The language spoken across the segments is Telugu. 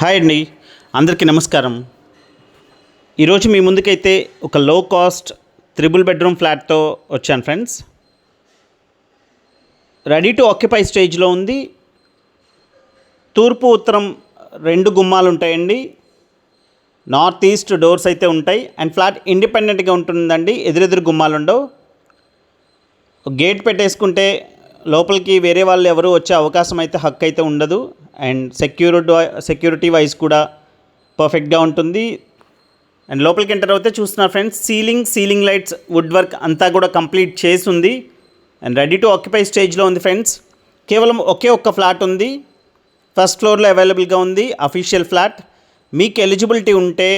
హాయ్ అండి, అందరికీ నమస్కారం. ఈరోజు మీ ముందుకైతే ఒక లో కాస్ట్ త్రిబుల్ బెడ్రూమ్ ఫ్లాట్తో వచ్చాను ఫ్రెండ్స్. రెడీ టు ఆక్యుపై స్టేజ్లో ఉంది. తూర్పు ఉత్తరం 2 గుమ్మాలు ఉంటాయండి. నార్త్ ఈస్ట్ డోర్స్ అయితే ఉంటాయి. అండ్ ఫ్లాట్ ఇండిపెండెంట్గా ఉంటుందండి, ఎదురెదురు గుమ్మాలు ఉండవు. గేట్ పెట్టేసుకుంటే లోపలికి వేరే వాళ్ళు ఎవరు వచ్చే అవకాశం అయితే హక్కు అయితే ఉండదు. అండ్ సెక్యూరిటీ వైజ్ కూడా పర్ఫెక్ట్గా ఉంటుంది. అండ్ లోపలికి ఎంటర్ అవుతే చూస్తున్నారు friends, ceiling lights, wood work అంతా కూడా కంప్లీట్ చేసి ఉంది. అండ్ రెడీ టు ఆక్యుపై స్టేజ్లో ఉంది ఫ్రెండ్స్. కేవలం ఒక్క ఫ్లాట్ ఉంది, ఫస్ట్ ఫ్లోర్లో అవైలబుల్గా ఉంది. Official flat. మీకు ఎలిజిబిలిటీ ఉంటే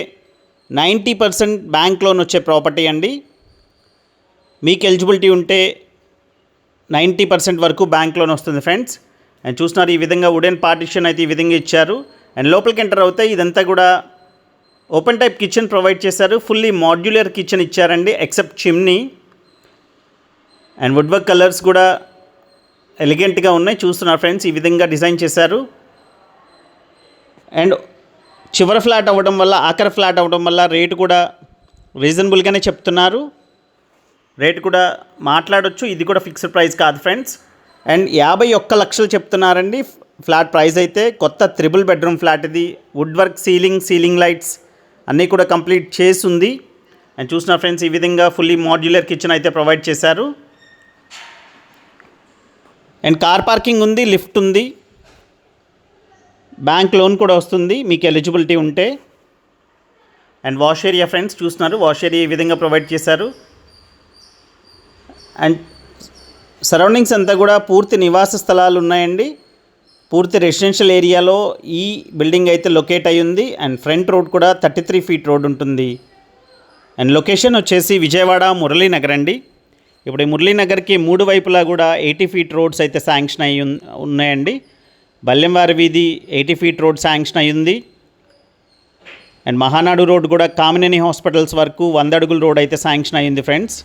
90% బ్యాంక్ లోన్ వచ్చే ప్రాపర్టీ అండి. మీకు ఎలిజిబిలిటీ ఉంటే 90% వరకు బ్యాంక్ లోన్ వస్తుంది ఫ్రెండ్స్. అండ్ చూస్తున్నారు, ఈ విధంగా వుడెన్ పార్టిషన్ అయితే ఈ విధంగా ఇచ్చారు. అండ్ లోపలికి ఎంటర్ అవుతాయి, ఇదంతా కూడా ఓపెన్ టైప్ కిచెన్ ప్రొవైడ్ చేశారు. ఫుల్లీ మాడ్యులర్ కిచెన్ ఇచ్చారండి, except chimney. And wood work colours కూడా ఎలిగెంట్గా ఉన్నాయి. చూస్తున్నారు ఫ్రెండ్స్, ఈ విధంగా డిజైన్ చేశారు. అండ్ చివరి ఫ్లాట్ అవ్వడం వల్ల, ఆఖరి ఫ్లాట్ అవ్వడం వల్ల రేటు కూడా రీజనబుల్గానే చెప్తున్నారు. రేటు కూడా మాట్లాడొచ్చు, ఇది కూడా ఫిక్స్డ్ ప్రైస్ కాదు ఫ్రెండ్స్. అండ్ 51 లక్షలు చెప్తున్నారండి ఫ్లాట్ ప్రైస్ అయితే. కొత్త త్రిబుల్ బెడ్రూమ్ ఫ్లాట్ ఇది. వుడ్ వర్క్, సీలింగ్ లైట్స్ అన్నీ కూడా కంప్లీట్ చేసి ఉంది. అండ్ చూస్తున్నారు ఫ్రెండ్స్, ఈ విధంగా ఫుల్లీ మాడ్యులర్ కిచెన్ అయితే ప్రొవైడ్ చేశారు. అండ్ కార్ పార్కింగ్ ఉంది, లిఫ్ట్ ఉంది, బ్యాంక్ లోన్ కూడా వస్తుంది మీకు ఎలిజిబిలిటీ ఉంటే. అండ్ వాష్ ఏరియా ఫ్రెండ్స్, చూస్తున్నారు వాష్ ఏరియా ఈ విధంగా ప్రొవైడ్ చేశారు. అండ్ సరౌండింగ్స్ అంతా కూడా పూర్తి నివాస స్థలాలు ఉన్నాయండి. పూర్తి రెసిడెన్షియల్ ఏరియాలో ఈ బిల్డింగ్ అయితే లొకేట్ అయ్యి ఉంది. అండ్ ఫ్రంట్ రోడ్ కూడా 33 ఫీట్ రోడ్ ఉంటుంది. అండ్ లొకేషన్ వచ్చేసి విజయవాడ మురళీనగర్ అండి. ఇప్పుడు ఈ మురళీనగర్కి 3 వైపులా కూడా 80 ఫీట్ రోడ్స్ అయితే శాంక్షన్ అయ్యి ఉన్నాయండి. బల్లెంవారి వీధి 80 ఫీట్ రోడ్ శాంక్షన్ అయ్యింది. అండ్ మహానాడు రోడ్ కూడా కామినేని హాస్పిటల్స్ వరకు 100 అడుగుల రోడ్ అయితే శాంక్షన్ అయ్యింది ఫ్రెండ్స్.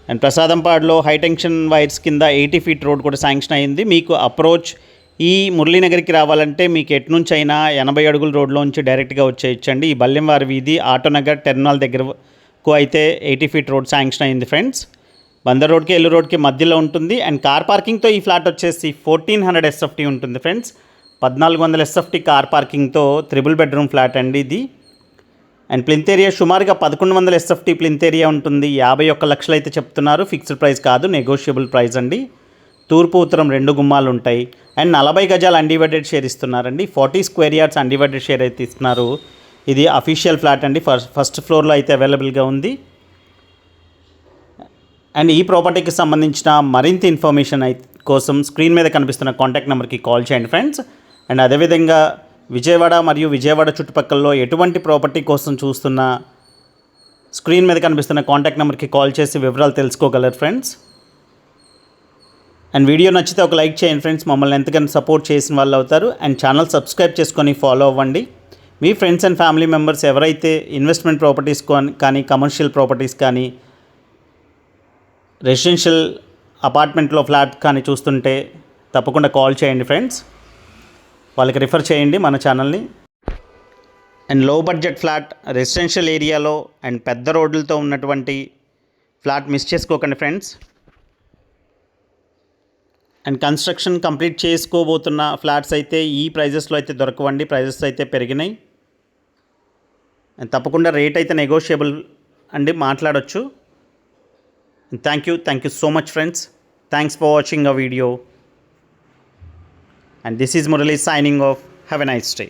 అండ్ ప్రసాదంపాడులో హైటెన్షన్ వైర్స్ కింద 80 ఫీట్ రోడ్ కూడా శాంక్షన్ అయ్యింది. మీకు అప్రోచ్ ఈ మురళీనగర్కి రావాలంటే మీకు ఎటు నుంచి అయినా 80 అడుగుల రోడ్లోంచి డైరెక్ట్గా వచ్చేయచ్చండి. ఈ బల్లెంవారి వీధి ఆటోనగర్ టెర్మినల్ దగ్గరకు అయితే 80 ఫీట్ రోడ్ శాంక్షన్ అయ్యింది ఫ్రెండ్స్. బందర్ రోడ్కి, ఎల్లు రోడ్కి మధ్యలో ఉంటుంది. అండ్ కార్ పార్కింగ్తో ఈ ఫ్లాట్ వచ్చేసి 1400 SFT ఉంటుంది ఫ్రెండ్స్. 1400 SFT కార్ పార్కింగ్తో త్రిబుల్ బెడ్రూమ్ ఫ్లాట్ అండి ఇది. అండ్ ప్లింత్ ఏరియా సుమారుగా 1100 SFT ప్లింత్ ఏరియా ఉంటుంది. 51 లక్షలు అయితే చెప్తున్నారు, ఫిక్స్డ్ ప్రైస్ కాదు, నెగోషియబుల్ ప్రైస్ అండి. తూర్పు ఉత్తరం 2 గుమ్మాలు ఉంటాయి. అండ్ 40 గజాలు అన్డివైడెడ్ షేర్ ఇస్తున్నారండి. 40 స్క్వేర్ యార్డ్స్ అన్డివైడెడ్ షేర్ అయితే ఇస్తున్నారు. ఇది అఫీషియల్ ఫ్లాట్ అండి, ఫస్ట్ ఫ్లోర్లో అయితే అవైలబుల్గా ఉంది. అండ్ ఈ ప్రాపర్టీకి సంబంధించిన మరింత ఇన్ఫర్మేషన్ కోసం స్క్రీన్ మీద కనిపిస్తున్న కాంటాక్ట్ నెంబర్కి కాల్ చేయండి ఫ్రెండ్స్. అండ్ అదేవిధంగా విజయవాడ మరియు విజయవాడ చుట్టుపక్కలలో ఎటువంటి ప్రాపర్టీ కోసం చూస్తున్న స్క్రీన్ మీద కనిపిస్తున్న కాంటాక్ట్ నెంబర్కి కాల్ చేసి వివరాలు తెలుసుకోగలరు ఫ్రెండ్స్. అండ్ వీడియో నచ్చితే ఒక లైక్ చేయండి ఫ్రెండ్స్, మమ్మల్ని ఎంతగానో సపోర్ట్ చేసిన వాళ్ళు అవుతారు. అండ్ ఛానల్ సబ్స్క్రైబ్ చేసుకొని ఫాలో అవ్వండి. మీ ఫ్రెండ్స్ అండ్ ఫ్యామిలీ మెంబర్స్ ఎవరైతే ఇన్వెస్ట్మెంట్ ప్రాపర్టీస్ కానీ, కమర్షియల్ ప్రాపర్టీస్ కానీ, రెసిడెన్షియల్ అపార్ట్మెంట్లో ఫ్లాట్ కానీ చూస్తుంటే తప్పకుండా కాల్ చేయండి ఫ్రెండ్స్. వాళ్ళకి రిఫర్ చేయండి మన ఛానల్ని. And low budget flat residential ఏరియాలో అండ్ పెద్ద రోడ్లతో ఉన్నటువంటి ఫ్లాట్ మిస్ చేసుకోకండి ఫ్రెండ్స్. అండ్ కన్స్ట్రక్షన్ కంప్లీట్ చేసుకోబోతున్న ఫ్లాట్స్ అయితే ఈ ప్రైజెస్లో అయితే దొరకవండి, ప్రైజెస్ అయితే పెరిగినాయి. అండ్ తప్పకుండా రేట్ అయితే నెగోషియబుల్ అండి, మాట్లాడొచ్చు. Thank you so much friends. Thanks for watching a video. And this is Murali signing off. Have a nice day.